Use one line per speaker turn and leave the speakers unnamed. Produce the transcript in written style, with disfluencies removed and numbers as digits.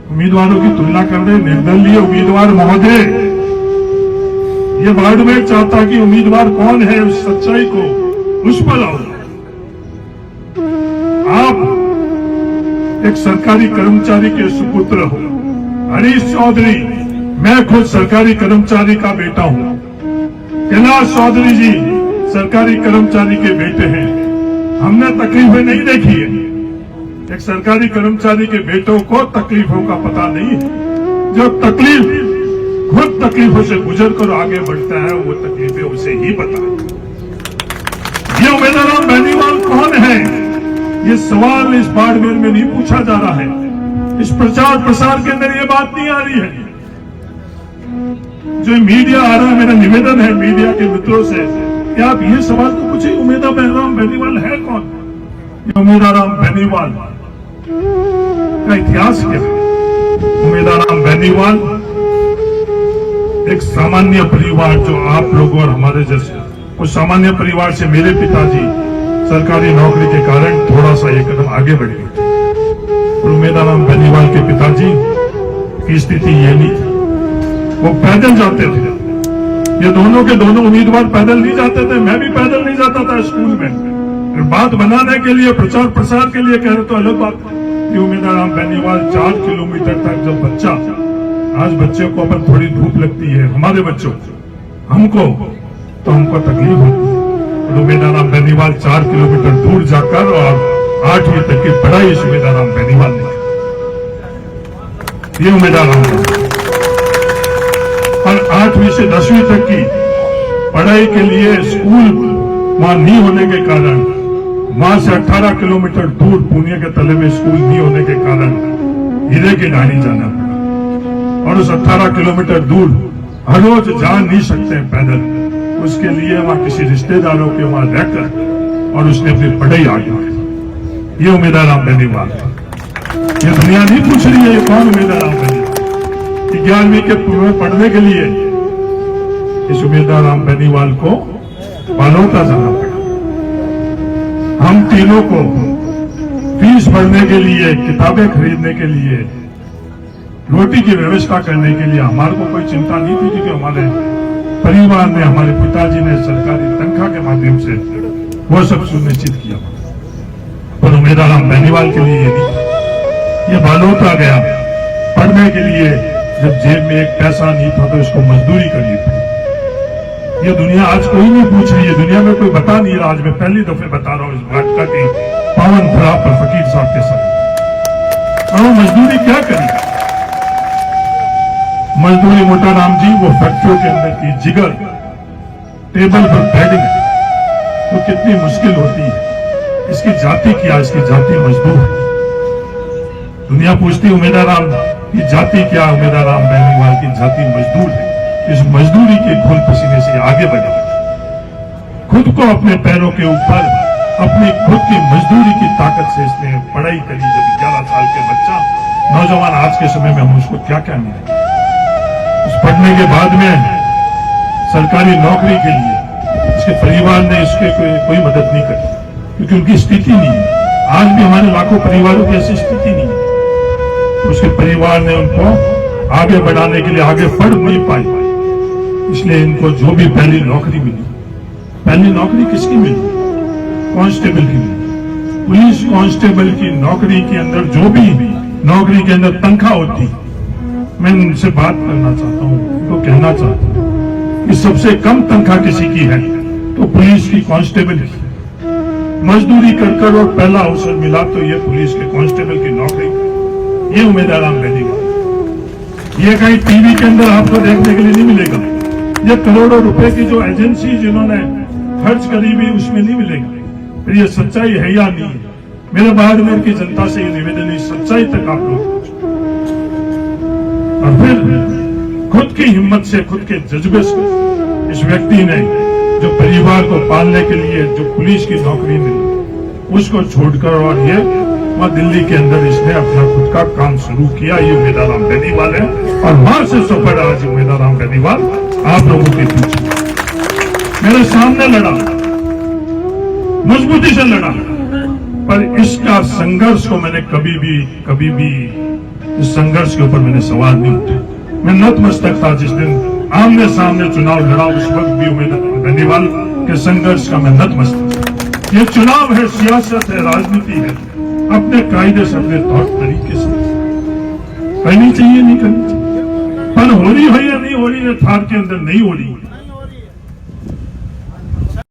उम्मीदवारों की तुलना कर रहे निर्दलीय उम्मीदवार महोदय। ये बाड़मेर चाहता कि उम्मीदवार कौन है उस सच्चाई को उस पर आओ। आप एक सरकारी कर्मचारी के सुपुत्र हो। हरीश चौधरी, मैं खुद सरकारी कर्मचारी का बेटा हूं। कैलाश चौधरी जी सरकारी कर्मचारी के बेटे हैं। हमने तकलीफें नहीं देखी है। एक सरकारी कर्मचारी के बेटों को तकलीफों का पता नहीं है। जो तकलीफ खुद तकलीफों से गुजर कर आगे बढ़ता है वो तकलीफें उसे ही पता है। ये उम्मीदवार बेनीवाल कौन है, ये सवाल इस बाड़मेर में नहीं पूछा जा रहा है। इस प्रचार प्रसार के अंदर ये बात नहीं आ रही है। जो मीडिया आ रहा है, मेरा निवेदन है मीडिया के मित्रों से कि आप ये सवाल तो पूछे उम्मीदवार बेनीवाल है कौन। ये उम्मीदवार बेनीवाल का इतिहास क्या है। उम्मीदवार बेनीवाल एक सामान्य परिवार, जो आप लोगों और हमारे जैसे उस सामान्य परिवार से मेरे पिताजी सरकारी नौकरी के कारण थोड़ा सा एक कदम आगे बढ़े। और उम्मीदवार बेनीवाल के पिताजी की स्थिति ये नहीं थी, वो पैदल जाते थे। ये दोनों के दोनों उम्मीदवार पैदल नहीं जाते थे, मैं भी पैदल नहीं जाता था स्कूल में। बात बनाने के लिए, प्रचार प्रसार के लिए कह रहे तो अलग बात। ये उम्मीदवार बेनीवाल 4 किलोमीटर तक जब बच्चा, आज बच्चे को अपन थोड़ी धूप लगती है, हमारे बच्चों हमको तो हमको तकलीफ होती है। और उम्मीदवार बेनीवाल 4 किलोमीटर दूर जाकर और 8वीं तक की पढ़ाई इस उम्मीदवार बेनीवाल ने की। ये उम्मीदवार और 8वीं से 10वीं तक की पढ़ाई के लिए स्कूल वहां नहीं होने के कारण, वहां से 18 किलोमीटर दूर पुणे के तले में स्कूल नहीं होने के कारण हीरे की ढाणी जाना पड़ा। और उस 18 किलोमीटर दूर हर रोज जा नहीं सकते पैदल, उसके लिए वहां किसी रिश्तेदारों के वहां रहकर और उसने अपनी पढ़ाई आगे बढ़ाई। ये उम्मीदवार बेनीवाल, ये दुनिया नहीं पूछ रही है ये कौन उम्मीदवार बेनीवाल। 11वीं के पढ़ने के लिए इस उम्मीदवार बेनीवाल को बालोता जाना पड़ा। हम तीनों को फीस भरने के लिए, किताबें खरीदने के लिए, रोटी की व्यवस्था करने के लिए हमारे को कोई चिंता नहीं थी, क्योंकि हमारे परिवार ने, हमारे पिताजी ने सरकारी तनख्वाह के माध्यम से वो सब सुनिश्चित किया। पर उम्मीदवार बेनीवाल के लिए ये नहीं, ये बालोता गया पढ़ने के लिए। जब जेब में एक पैसा नहीं था तो इसको मजदूरी करनी पड़ी। ये दुनिया आज कोई नहीं पूछ रही है, दुनिया में कोई बता नहीं रहा। आज मैं पहली दफे बता रहा हूं इस भाजपा की पावन धरा पर फकीर साहब के साथ। और वो मजदूरी क्या करी? मजदूरी मोटा राम जी वो फैक्ट्रियों के अंदर की जिगर, टेबल पर बैठिंग तो कितनी मुश्किल होती है। इसकी जाति क्या? इसकी जाति मजदूर है। दुनिया पूछती उम्मीदवार की जाति क्या? उम्मीदवार बेनीवाल की जाति मजदूर है। इस मजदूरी के खून पसीने से आगे बढ़ा, खुद को अपने पैरों के ऊपर अपनी खुद की मजदूरी की ताकत से इसने पढ़ाई करी। जब 11 साल के बच्चा, नौजवान, आज के समय में हम उसको क्या कहने, उस पढ़ने के बाद में सरकारी नौकरी के लिए इसके परिवार ने इसके कोई मदद नहीं करी, क्योंकि उनकी स्थिति नहीं है। आज भी हमारे लाखों परिवारों की ऐसी स्थिति नहीं है। उसके परिवार ने उनको आगे बढ़ाने के लिए आगे बढ़ नहीं पाई, इसलिए इनको जो भी पहली नौकरी मिली, पहली नौकरी किसकी मिली? कांस्टेबल की मिली। पुलिस कांस्टेबल की नौकरी के अंदर जो भी नौकरी के अंदर तनख्वाह होती, मैं उनसे बात करना चाहता हूं, उनको कहना चाहता हूं कि सबसे कम तनख्वाह किसी की है तो पुलिस की कांस्टेबल की। मजदूरी कर और पहला अवसर मिला तो ये पुलिस के कांस्टेबल की नौकरी। ये उम्मीदवार बेनीवाल, ये कहीं टीवी के अंदर आपको देखने के लिए नहीं मिलेगा। ये करोड़ों रुपए की जो एजेंसी जिन्होंने खर्च करी भी उसमें नहीं मिलेगा। फिर ये सच्चाई है या नहीं है? मेरे बाड़मेर की जनता से ये निवेदन है, सच्चाई तक आप लोग और फिर खुद की हिम्मत से, खुद के जज्बे से इस व्यक्ति ने जो परिवार को पालने के लिए जो पुलिस की नौकरी मिली उसको छोड़कर और ये वहां दिल्ली के अंदर इसने अपना खुद का काम शुरू किया। ये उम्मीदवार बेनीवाल है और वहां से सफर आज उम्मीदवार बेनीवाल आप लोगों के पीछे मेरे सामने लड़ा, मजबूती से लड़ा, पर इसका संघर्ष को मैंने कभी भी इस संघर्ष के ऊपर मैंने सवाल नहीं उठाया। मैं नतमस्तक था जिस दिन आमने सामने चुनाव लड़ा, उस वक्त भी उम्मीद बेनीवाल के संघर्ष का मैं नतमस्तक। ये चुनाव है, सियासत है, राजनीति है, अपने कायदे से, अपने तौर तरीके से करनी चाहिए, नहीं करनी चाहिए, पर हो रही हो या नहीं हो रही है, थार के अंदर नहीं हो रही,